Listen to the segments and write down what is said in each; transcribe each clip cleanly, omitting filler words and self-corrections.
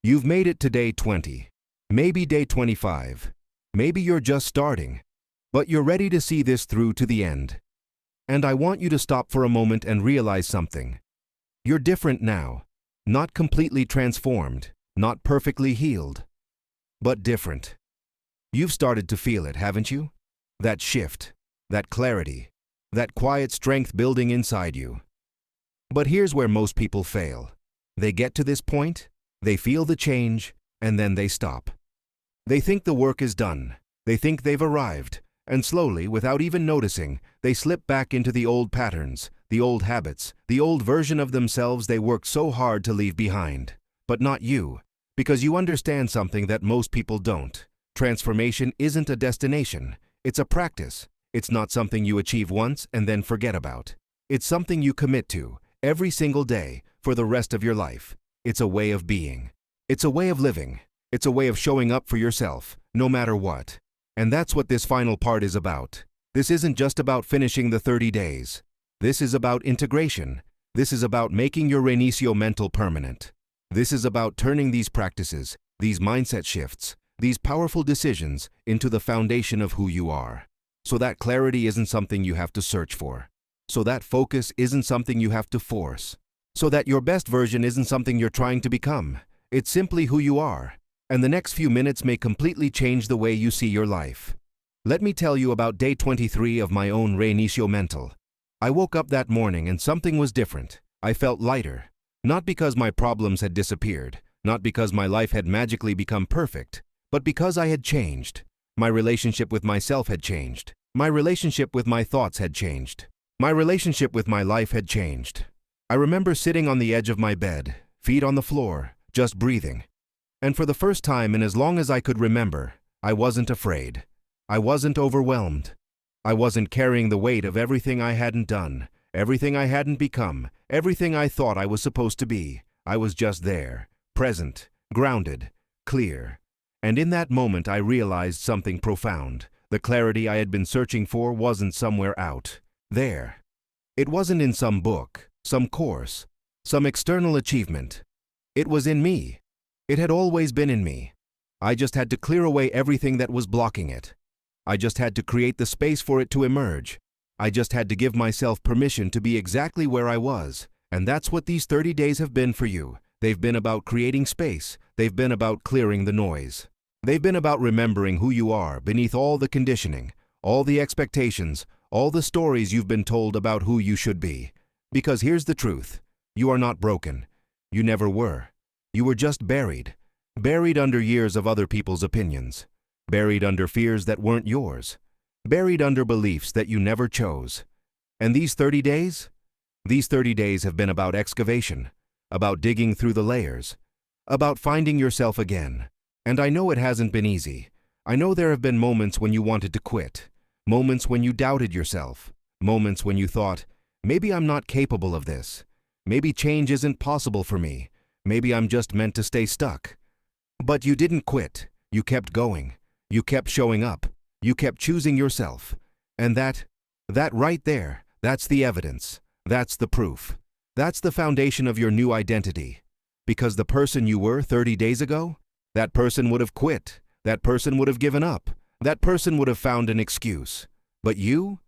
You've made it to day 20, maybe day 25, maybe you're just starting, but you're ready to see this through to the end. And I want you to stop for a moment and realize something. You're different now, not completely transformed, not perfectly healed, but different. You've started to feel it, haven't you? That shift, that clarity, that quiet strength building inside you. But here's where most people fail. They get to this point, they feel the change, and then they stop. They think the work is done. They think they've arrived. And slowly, without even noticing, they slip back into the old patterns, the old habits, the old version of themselves they worked so hard to leave behind. But not you, because you understand something that most people don't. Transformation isn't a destination, it's a practice. It's not something you achieve once and then forget about. It's something you commit to, every single day, for the rest of your life. It's a way of being. It's a way of living. It's a way of showing up for yourself, no matter what. And that's what this final part is about. This isn't just about finishing the 30 days. This is about integration. This is about making your reinicio mental permanent. This is about turning these practices, these mindset shifts, these powerful decisions into the foundation of who you are. So that clarity isn't something you have to search for. So that focus isn't something you have to force. So that your best version isn't something you're trying to become. It's simply who you are. And the next few minutes may completely change the way you see your life. Let me tell you about day 23 of my own reinicio mental. I woke up that morning and something was different. I felt lighter. Not because my problems had disappeared, not because my life had magically become perfect, but because I had changed. My relationship with myself had changed. My relationship with my thoughts had changed. My relationship with my life had changed. I remember sitting on the edge of my bed, feet on the floor, just breathing. And for the first time in as long as I could remember, I wasn't afraid. I wasn't overwhelmed. I wasn't carrying the weight of everything I hadn't done, everything I hadn't become, everything I thought I was supposed to be. I was just there, present, grounded, clear. And in that moment I realized something profound. The clarity I had been searching for wasn't somewhere out there. It wasn't in some book, some course, some external achievement. It was in me. It had always been in me. I just had to clear away everything that was blocking it. I just had to create the space for it to emerge. I just had to give myself permission to be exactly where I was. And that's what these 30 days have been for you. They've been about creating space. They've been about clearing the noise. They've been about remembering who you are beneath all the conditioning, all the expectations, all the stories you've been told about who you should be. Because here's the truth. You are not broken. You never were. You were just buried under years of other people's opinions, buried under fears that weren't yours, buried under beliefs that you never chose. And these 30 days have been about excavation, about digging through the layers, about finding yourself again. And I know it hasn't been easy. I know there have been moments when you wanted to quit, moments when you doubted yourself, moments when you thought, maybe I'm not capable of this, maybe change isn't possible for me. Maybe I'm just meant to stay stuck. But you didn't quit. You kept going. You kept showing up. You kept choosing yourself. And that right there, that's the evidence. That's the proof. That's the foundation of your new identity. Because the person you were 30 days ago, that person would have quit. That person would have given up. That person would have found an excuse. But you're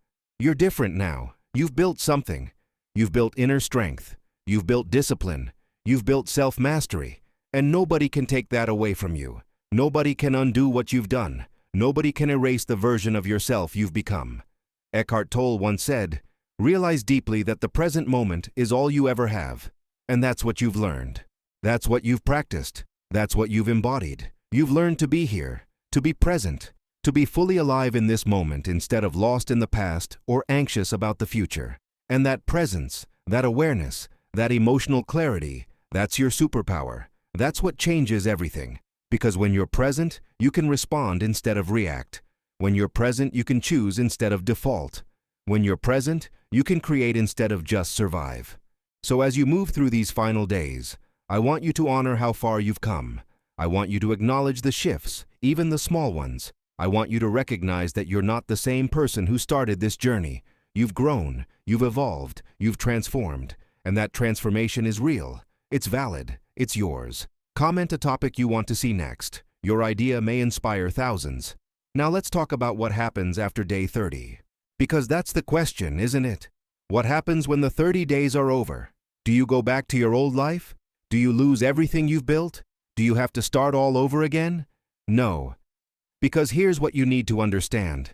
different now. You've built something. You've built inner strength. You've built discipline. You've built self-mastery, and nobody can take that away from you. Nobody can undo what you've done. Nobody can erase the version of yourself you've become. Eckhart Tolle once said, "Realize deeply that the present moment is all you ever have." And that's what you've learned. That's what you've practiced. That's what you've embodied. You've learned to be here, to be present, to be fully alive in this moment instead of lost in the past or anxious about the future. And that presence, that awareness, that emotional clarity, that's your superpower. That's what changes everything. Because when you're present, you can respond instead of react. When you're present, you can choose instead of default. When you're present, you can create instead of just survive. So as you move through these final days, I want you to honor how far you've come. I want you to acknowledge the shifts, even the small ones. I want you to recognize that you're not the same person who started this journey. You've grown, you've evolved, you've transformed, and that transformation is real. It's valid. It's yours. Comment a topic you want to see next. Your idea may inspire thousands. Now let's talk about what happens after day 30. Because that's the question, isn't it? What happens when the 30 days are over? Do you go back to your old life? Do you lose everything you've built? Do you have to start all over again? No. Because here's what you need to understand.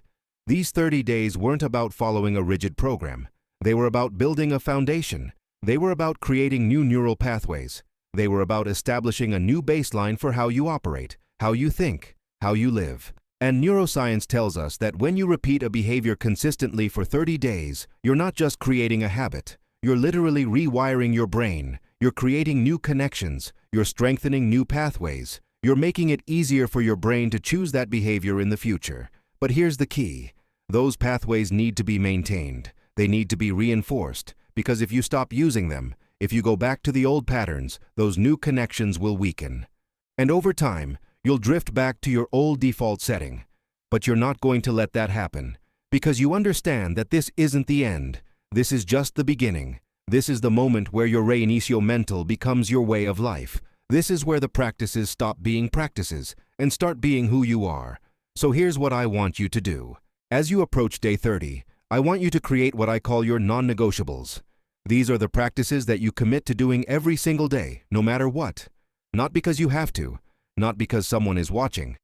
These 30 days weren't about following a rigid program. They were about building a foundation. They were about creating new neural pathways. They were about establishing a new baseline for how you operate, how you think, how you live. And neuroscience tells us that when you repeat a behavior consistently for 30 days, you're not just creating a habit. You're literally rewiring your brain. You're creating new connections. You're strengthening new pathways. You're making it easier for your brain to choose that behavior in the future. But here's the key. Those pathways need to be maintained. They need to be reinforced, because if you stop using them, if you go back to the old patterns, those new connections will weaken. And over time, you'll drift back to your old default setting. But you're not going to let that happen, because you understand that this isn't the end. This is just the beginning. This is the moment where your reinicio mental becomes your way of life. This is where the practices stop being practices and start being who you are. So here's what I want you to do. As you approach day 30, I want you to create what I call your non-negotiables. These are the practices that you commit to doing every single day, no matter what. Not because you have to, not because someone is watching,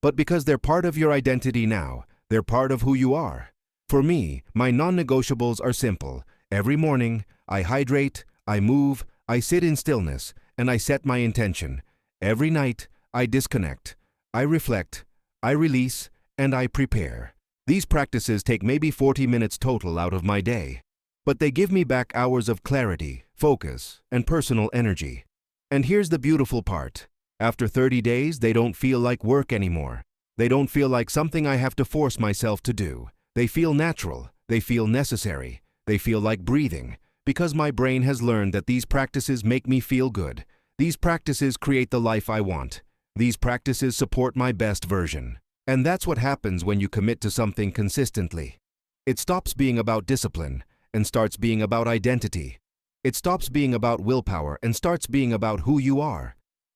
but because they're part of your identity now. They're part of who you are. For me, my non-negotiables are simple. Every morning, I hydrate, I move, I sit in stillness, and I set my intention. Every night, I disconnect, I reflect, I release, and I prepare. These practices take maybe 40 minutes total out of my day. But they give me back hours of clarity, focus, and personal energy. And here's the beautiful part. After 30 days, they don't feel like work anymore. They don't feel like something I have to force myself to do. They feel natural. They feel necessary. They feel like breathing. Because my brain has learned that these practices make me feel good. These practices create the life I want. These practices support my best version. And that's what happens when you commit to something consistently. It stops being about discipline and starts being about identity. It stops being about willpower and starts being about who you are.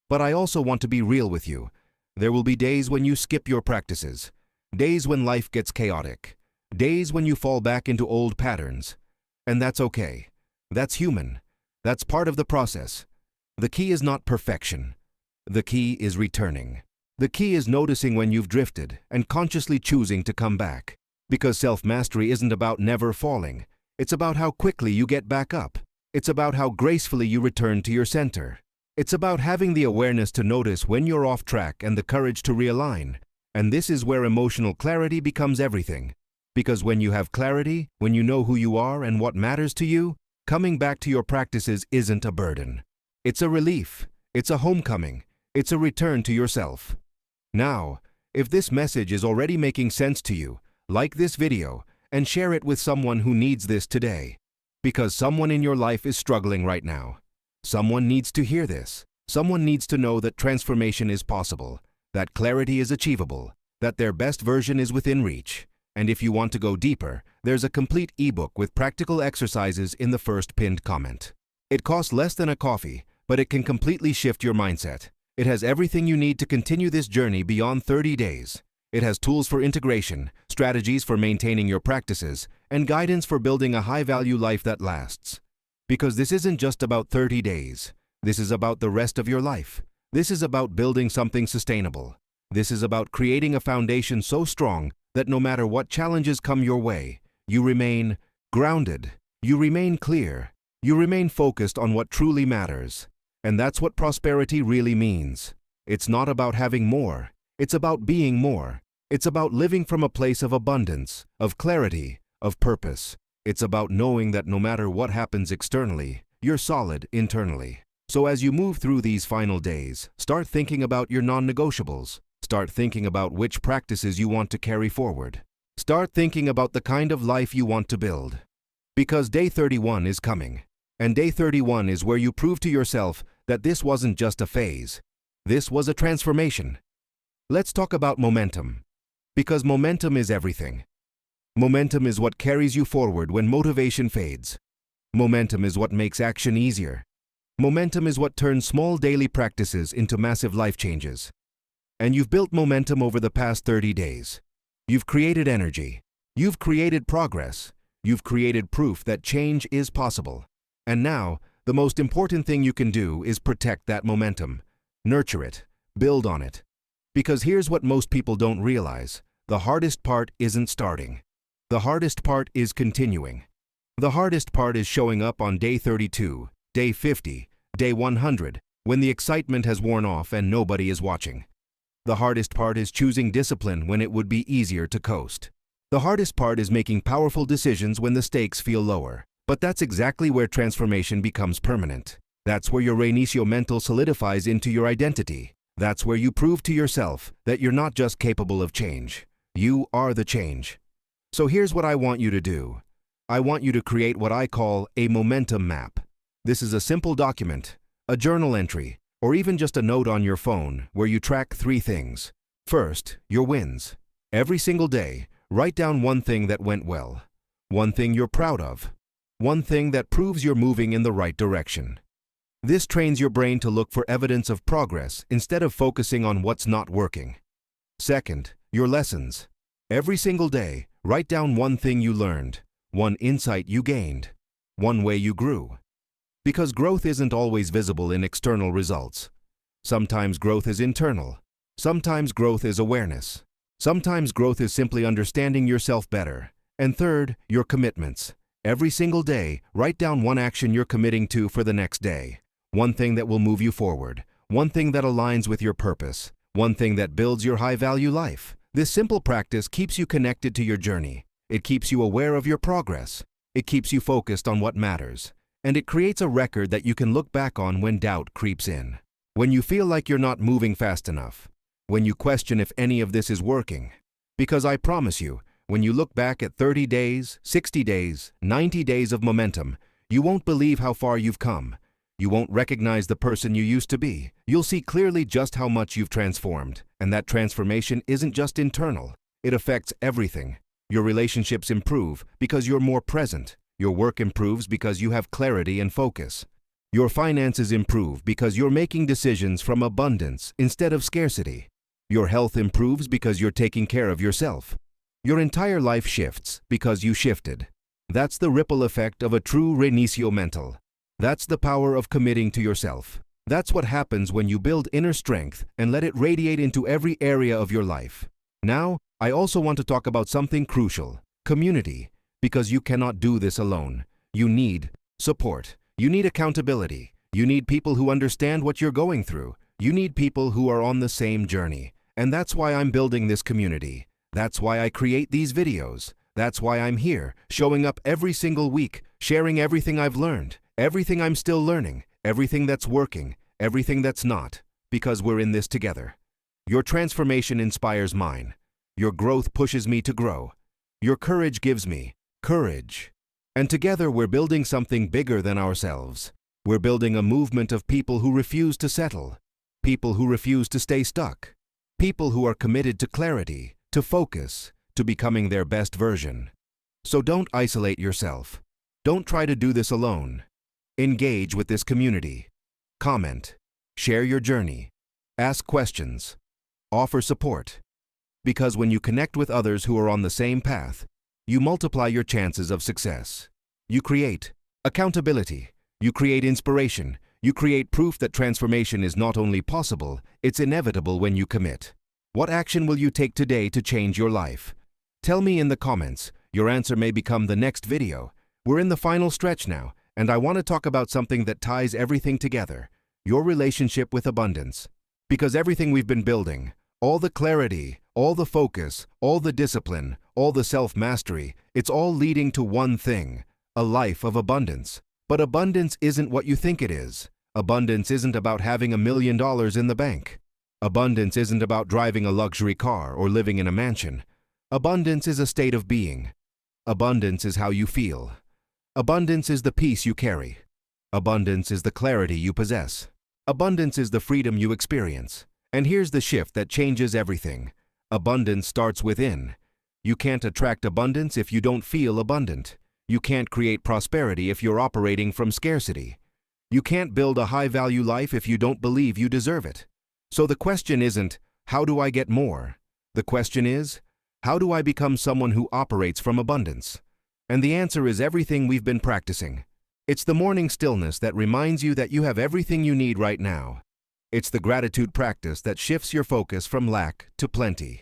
But I also want to be real with you. There will be days when you skip your practices, days when life gets chaotic, days when you fall back into old patterns. And that's okay. That's human. That's part of the process. The key is not perfection. The key is returning. The key is noticing when you've drifted and consciously choosing to come back. Because self-mastery isn't about never falling. It's about how quickly you get back up. It's about how gracefully you return to your center. It's about having the awareness to notice when you're off track and the courage to realign. And this is where emotional clarity becomes everything. Because when you have clarity, when you know who you are and what matters to you, coming back to your practices isn't a burden. It's a relief. It's a homecoming. It's a return to yourself. Now, if this message is already making sense to you, like this video and share it with someone who needs this today. Because someone in your life is struggling right now. Someone needs to hear this. Someone needs to know that transformation is possible, that clarity is achievable, that their best version is within reach. And if you want to go deeper, there's a complete ebook with practical exercises in the first pinned comment. It costs less than a coffee, but it can completely shift your mindset. It has everything you need to continue this journey beyond 30 days. It has tools for integration, strategies for maintaining your practices, and guidance for building a high-value life that lasts. Because this isn't just about 30 days. This is about the rest of your life. This is about building something sustainable. This is about creating a foundation so strong that no matter what challenges come your way, you remain grounded, you remain clear, you remain focused on what truly matters. And that's what prosperity really means. It's not about having more. It's about being more. It's about living from a place of abundance, of clarity, of purpose. It's about knowing that no matter what happens externally, you're solid internally. So as you move through these final days, start thinking about your non-negotiables. Start thinking about which practices you want to carry forward. Start thinking about the kind of life you want to build. Because day 31 is coming. And day 31 is where you prove to yourself that this wasn't just a phase. This was a transformation. Let's talk about momentum. Because momentum is everything. Momentum is what carries you forward when motivation fades. Momentum is what makes action easier. Momentum is what turns small daily practices into massive life changes. And you've built momentum over the past 30 days. You've created energy. You've created progress. You've created proof that change is possible. And now, the most important thing you can do is protect that momentum. Nurture it. Build on it. Because here's what most people don't realize. The hardest part isn't starting. The hardest part is continuing. The hardest part is showing up on day 32, day 50, day 100, when the excitement has worn off and nobody is watching. The hardest part is choosing discipline when it would be easier to coast. The hardest part is making powerful decisions when the stakes feel lower. But that's exactly where transformation becomes permanent. That's where your reinicio mental solidifies into your identity. That's where you prove to yourself that you're not just capable of change. You are the change. So here's what I want you to do. I want you to create what I call a momentum map. This is a simple document, a journal entry, or even just a note on your phone where you track 3 things. First, your wins. Every single day, write down one thing that went well, one thing you're proud of, one thing that proves you're moving in the right direction. This trains your brain to look for evidence of progress instead of focusing on what's not working. Second, your lessons. Every single day, write down one thing you learned, one insight you gained, one way you grew. Because growth isn't always visible in external results. Sometimes growth is internal. Sometimes growth is awareness. Sometimes growth is simply understanding yourself better. And third, your commitments. Every single day, write down one action you're committing to for the next day. One thing that will move you forward. One thing that aligns with your purpose. One thing that builds your high-value life. This simple practice keeps you connected to your journey. It keeps you aware of your progress. It keeps you focused on what matters. And it creates a record that you can look back on when doubt creeps in. When you feel like you're not moving fast enough. When you question if any of this is working. Because I promise you, when you look back at 30 days, 60 days, 90 days of momentum, you won't believe how far you've come. You won't recognize the person you used to be. You'll see clearly just how much you've transformed. And that transformation isn't just internal. It affects everything. Your relationships improve because you're more present. Your work improves because you have clarity and focus. Your finances improve because you're making decisions from abundance instead of scarcity. Your health improves because you're taking care of yourself. Your entire life shifts because you shifted. That's the ripple effect of a true reinicio mental. That's the power of committing to yourself. That's what happens when you build inner strength and let it radiate into every area of your life. Now, I also want to talk about something crucial: community. Because you cannot do this alone. You need support. You need accountability. You need people who understand what you're going through. You need people who are on the same journey. And that's why I'm building this community. That's why I create these videos. That's why I'm here, showing up every single week, sharing everything I've learned, everything I'm still learning, everything that's working, everything that's not. Because we're in this together. Your transformation inspires mine. Your growth pushes me to grow. Your courage gives me courage. And together we're building something bigger than ourselves. We're building a movement of people who refuse to settle. People who refuse to stay stuck. People who are committed to clarity, to focus, to becoming their best version. So don't isolate yourself. Don't try to do this alone. Engage with this community. Comment. Share your journey. Ask questions. Offer support. Because when you connect with others who are on the same path, you multiply your chances of success. You create accountability. You create inspiration. You create proof that transformation is not only possible, it's inevitable when you commit. What action will you take today to change your life? Tell me in the comments. Your answer may become the next video. We're in the final stretch now, and I want to talk about something that ties everything together: your relationship with abundance. Because everything we've been building, all the clarity, all the focus, all the discipline, all the self-mastery, it's all leading to one thing: a life of abundance. But abundance isn't what you think it is. Abundance isn't about having $1 million in the bank. Abundance isn't about driving a luxury car or living in a mansion. Abundance is a state of being. Abundance is how you feel. Abundance is the peace you carry. Abundance is the clarity you possess. Abundance is the freedom you experience. And here's the shift that changes everything. Abundance starts within. You can't attract abundance if you don't feel abundant. You can't create prosperity if you're operating from scarcity. You can't build a high-value life if you don't believe you deserve it. So the question isn't, how do I get more? The question is, how do I become someone who operates from abundance? And the answer is everything we've been practicing. It's the morning stillness that reminds you that you have everything you need right now. It's the gratitude practice that shifts your focus from lack to plenty.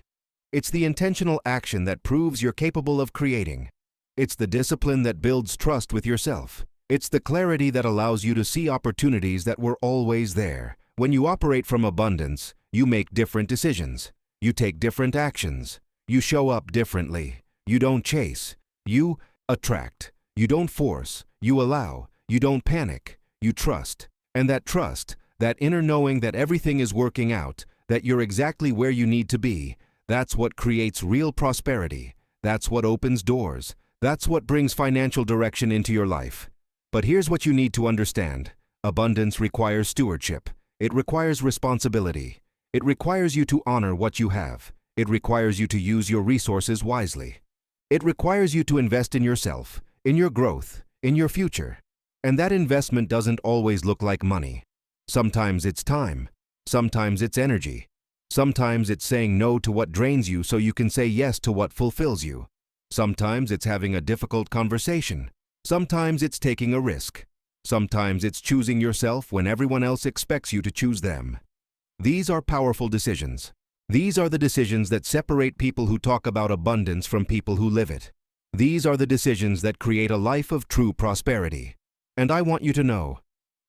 It's the intentional action that proves you're capable of creating. It's the discipline that builds trust with yourself. It's the clarity that allows you to see opportunities that were always there. When you operate from abundance, you make different decisions. You take different actions. You show up differently. You don't chase. You attract. You don't force. You allow. You don't panic. You trust. And that trust, that inner knowing that everything is working out, that you're exactly where you need to be, that's what creates real prosperity. That's what opens doors. That's what brings financial direction into your life. But here's what you need to understand. Abundance requires stewardship. It requires responsibility. It requires you to honor what you have. It requires you to use your resources wisely. It requires you to invest in yourself, in your growth, in your future. And that investment doesn't always look like money. Sometimes it's time. Sometimes it's energy. Sometimes it's saying no to what drains you so you can say yes to what fulfills you. Sometimes it's having a difficult conversation. Sometimes it's taking a risk. Sometimes it's choosing yourself when everyone else expects you to choose them. These are powerful decisions. These are the decisions that separate people who talk about abundance from people who live it. These are the decisions that create a life of true prosperity. And I want you to know,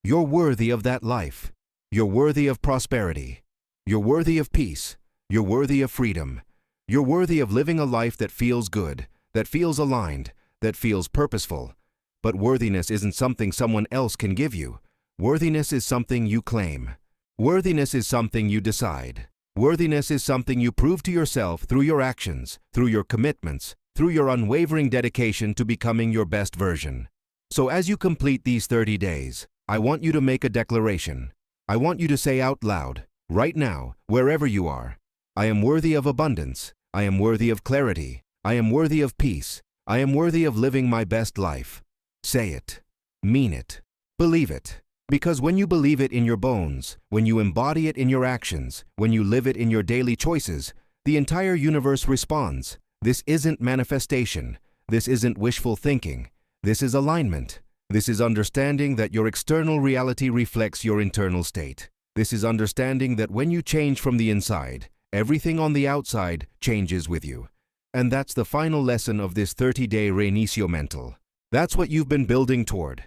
you're worthy of that life. You're worthy of prosperity. You're worthy of peace. You're worthy of freedom. You're worthy of living a life that feels good, that feels aligned, that feels purposeful. But worthiness isn't something someone else can give you. Worthiness is something you claim. Worthiness is something you decide. Worthiness is something you prove to yourself through your actions, through your commitments, through your unwavering dedication to becoming your best version. So as you complete these 30 days, I want you to make a declaration. I want you to say out loud, right now, wherever you are, I am worthy of abundance. I am worthy of clarity. I am worthy of peace. I am worthy of living my best life. Say it. Mean it. Believe it. Because when you believe it in your bones, when you embody it in your actions, when you live it in your daily choices, the entire universe responds. This isn't manifestation. This isn't wishful thinking. This is alignment. This is understanding that your external reality reflects your internal state. This is understanding that when you change from the inside, everything on the outside changes with you. And that's the final lesson of this 30-day Reinicio Mental. That's what you've been building toward.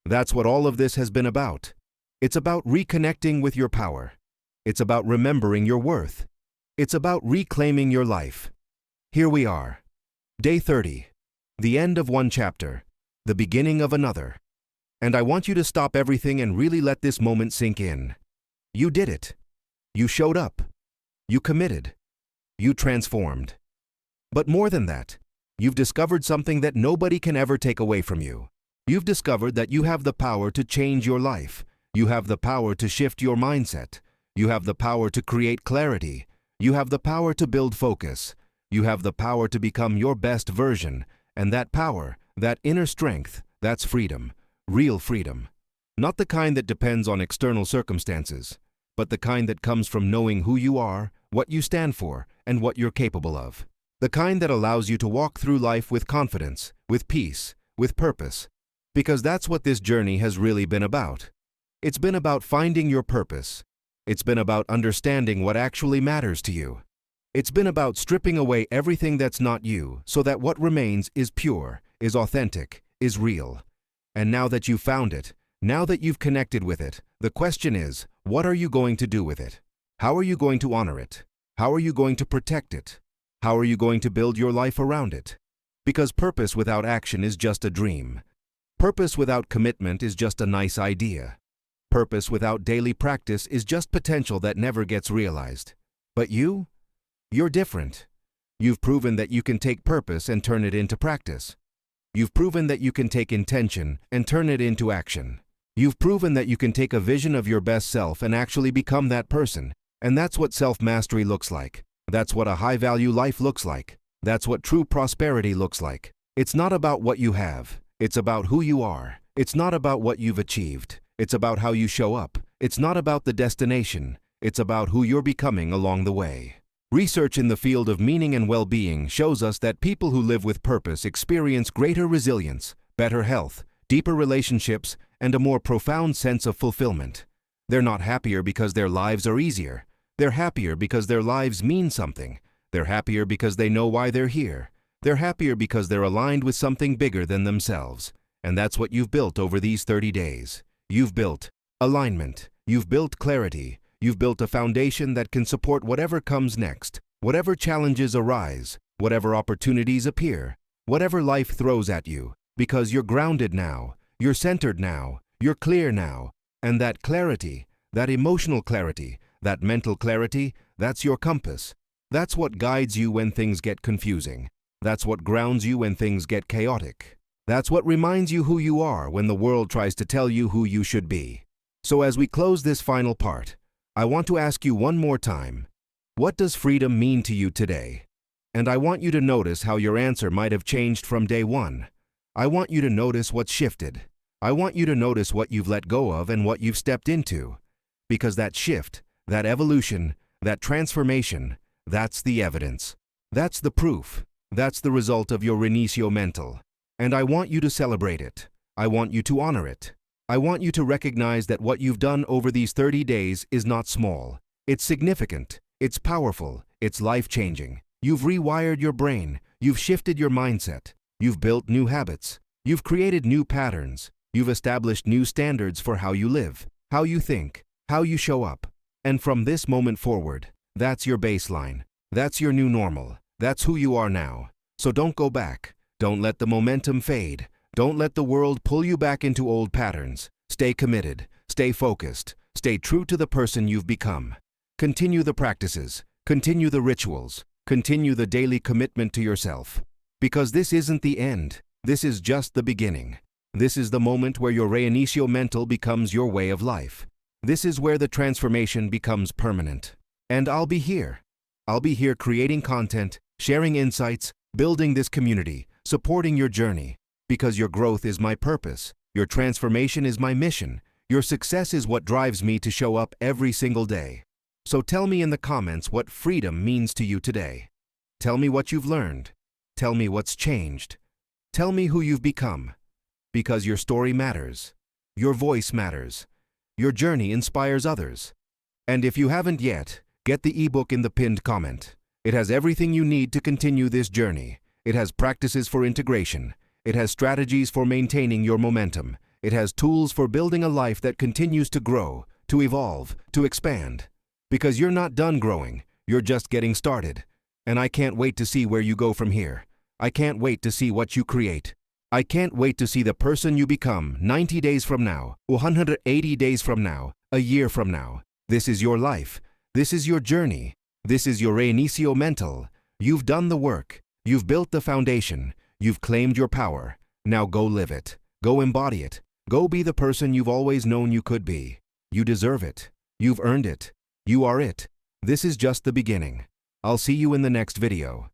That's what all of this has been about. It's about reconnecting with your power. It's about remembering your worth. It's about reclaiming your life. Here we are. Day 30. The end of one chapter. The beginning of another. And I want you to stop everything and really let this moment sink in. You did it. You showed up. You committed. You transformed. But more than that, you've discovered something that nobody can ever take away from you. You've discovered that you have the power to change your life. You have the power to shift your mindset. You have the power to create clarity. You have the power to build focus. You have the power to become your best version. And that power, that inner strength, that's freedom. Real freedom. Not the kind that depends on external circumstances, but the kind that comes from knowing who you are, what you stand for, and what you're capable of. The kind that allows you to walk through life with confidence, with peace, with purpose. Because that's what this journey has really been about. It's been about finding your purpose. It's been about understanding what actually matters to you. It's been about stripping away everything that's not you so that what remains is pure, is authentic, is real. And now that you've found it, now that you've connected with it, the question is, what are you going to do with it? How are you going to honor it? How are you going to protect it? How are you going to build your life around it? Because purpose without action is just a dream. Purpose without commitment is just a nice idea. Purpose without daily practice is just potential that never gets realized. But you're different. You've proven that you can take purpose and turn it into practice. You've proven that you can take intention and turn it into action. You've proven that you can take a vision of your best self and actually become that person. And that's what self-mastery looks like. That's what a high-value life looks like. That's what true prosperity looks like. It's not about what you have. It's about who you are. It's not about what you've achieved. It's about how you show up. It's not about the destination. It's about who you're becoming along the way. Research in the field of meaning and well-being shows us that people who live with purpose experience greater resilience, better health, deeper relationships, and a more profound sense of fulfillment. They're not happier because their lives are easier. They're happier because their lives mean something. They're happier because they know why they're here. They're happier because they're aligned with something bigger than themselves. And that's what you've built over these 30 days. You've built alignment. You've built clarity. You've built a foundation that can support whatever comes next, whatever challenges arise, whatever opportunities appear, whatever life throws at you, because you're grounded now, you're centered now, you're clear now, and that clarity, that emotional clarity, that mental clarity, that's your compass. That's what guides you when things get confusing. That's what grounds you when things get chaotic. That's what reminds you who you are when the world tries to tell you who you should be. So as we close this final part, I want to ask you one more time, what does freedom mean to you today? And I want you to notice how your answer might have changed from day one. I want you to notice what's shifted. I want you to notice what you've let go of and what you've stepped into. Because that shift, that evolution, that transformation, that's the evidence. That's the proof. That's the result of your reinicio mental. And I want you to celebrate it. I want you to honor it. I want you to recognize that what you've done over these 30 days is not small. It's significant. It's powerful. It's life-changing. You've rewired your brain. You've shifted your mindset. You've built new habits. You've created new patterns. You've established new standards for how you live, how you think, how you show up. And from this moment forward, that's your baseline. That's your new normal. That's who you are now. So don't go back. Don't let the momentum fade. Don't let the world pull you back into old patterns. Stay committed. Stay focused. Stay true to the person you've become. Continue the practices. Continue the rituals. Continue the daily commitment to yourself. Because this isn't the end. This is just the beginning. This is the moment where your reinicio mental becomes your way of life. This is where the transformation becomes permanent. And I'll be here. I'll be here creating content, sharing insights, building this community, supporting your journey. Because your growth is my purpose. Your transformation is my mission. Your success is what drives me to show up every single day. So tell me in the comments what freedom means to you today. Tell me what you've learned. Tell me what's changed. Tell me who you've become. Because your story matters. Your voice matters. Your journey inspires others. And if you haven't yet, get the ebook in the pinned comment. It has everything you need to continue this journey. It has practices for integration. It has strategies for maintaining your momentum. It has tools for building a life that continues to grow, to evolve, to expand. Because you're not done growing, you're just getting started. And I can't wait to see where you go from here. I can't wait to see what you create. I can't wait to see the person you become 90 days from now, 180 days from now, a year from now. This is your life. This is your journey. This is your reinicio mental. You've done the work. You've built the foundation. You've claimed your power. Now go live it. Go embody it. Go be the person you've always known you could be. You deserve it. You've earned it. You are it. This is just the beginning. I'll see you in the next video.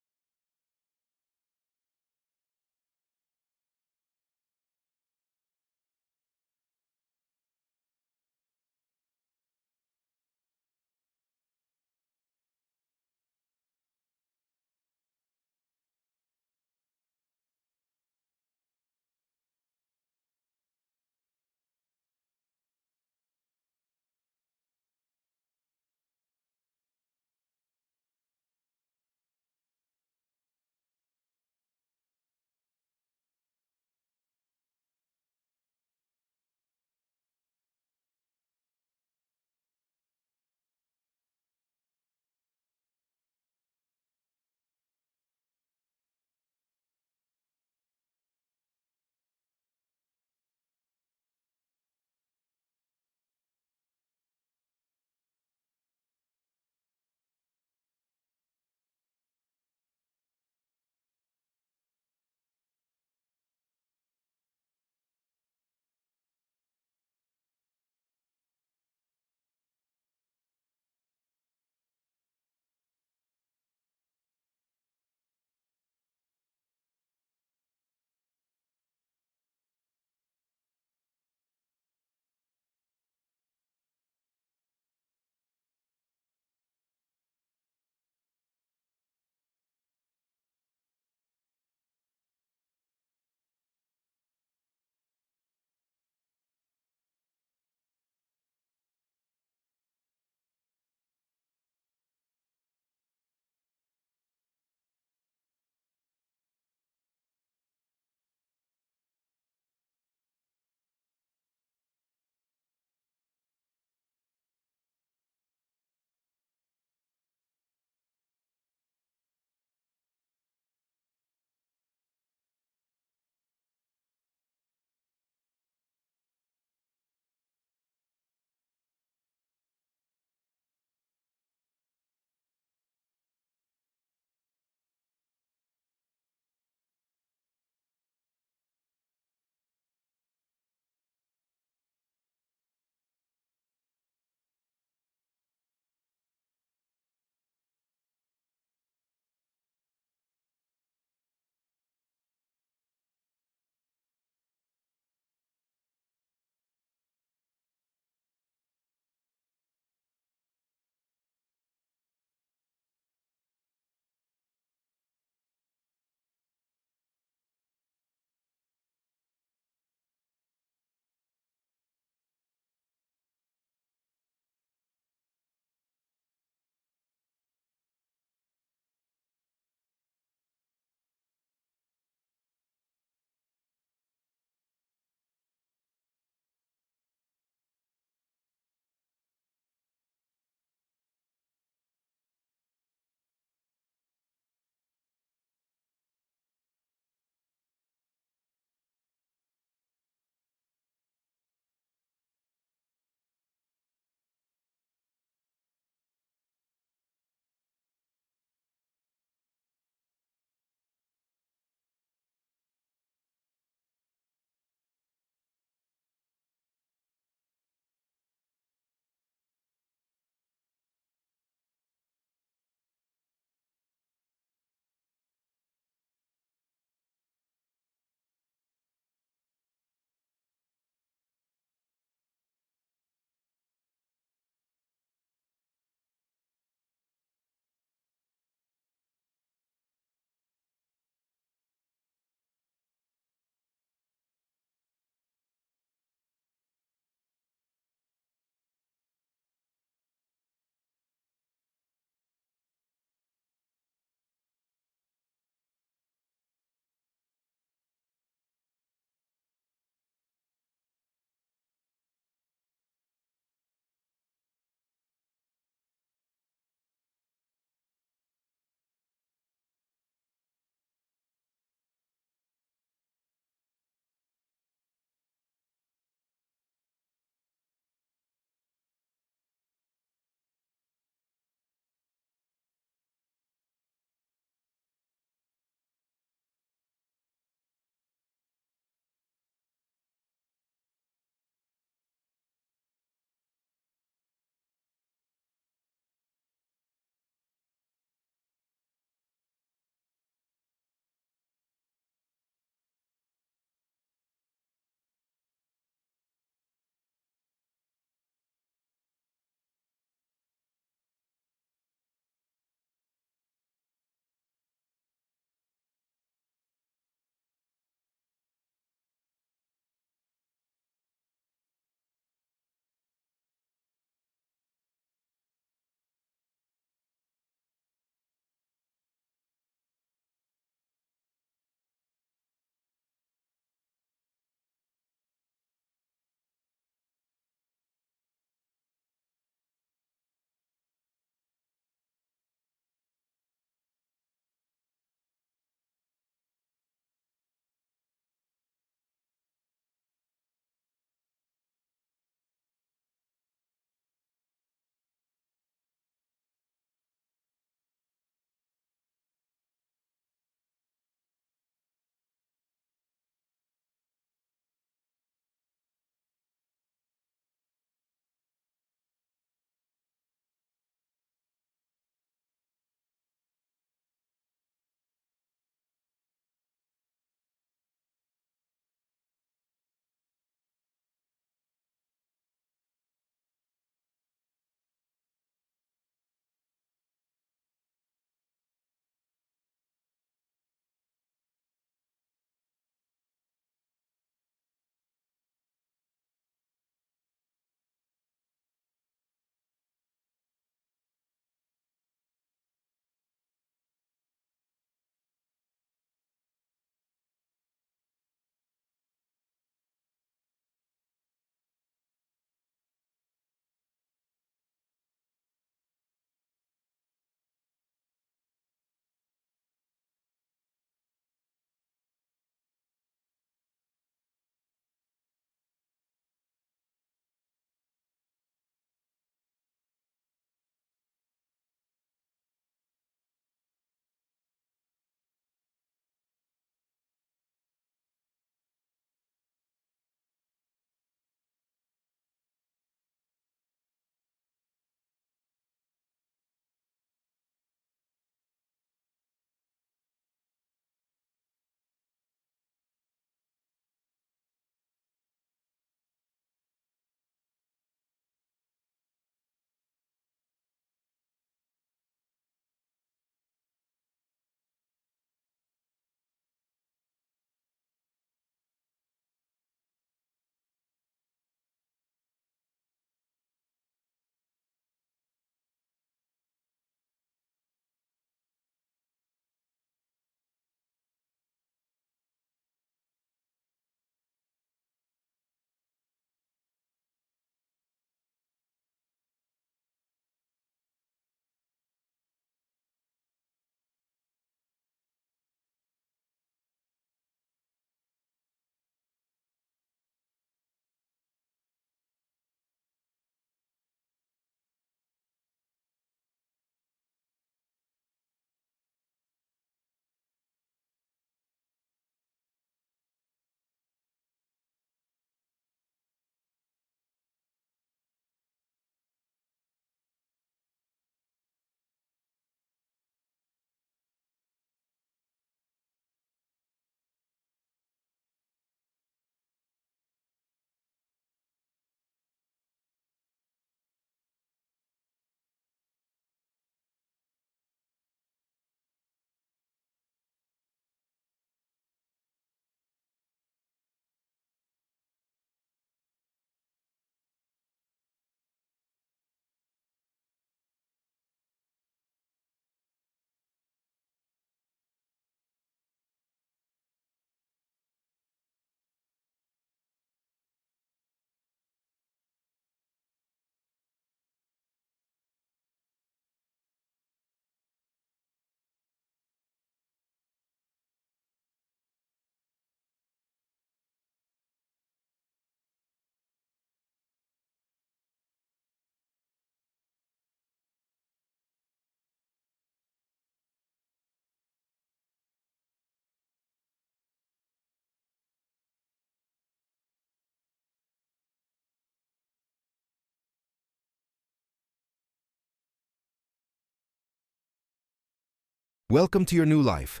Welcome to your new life.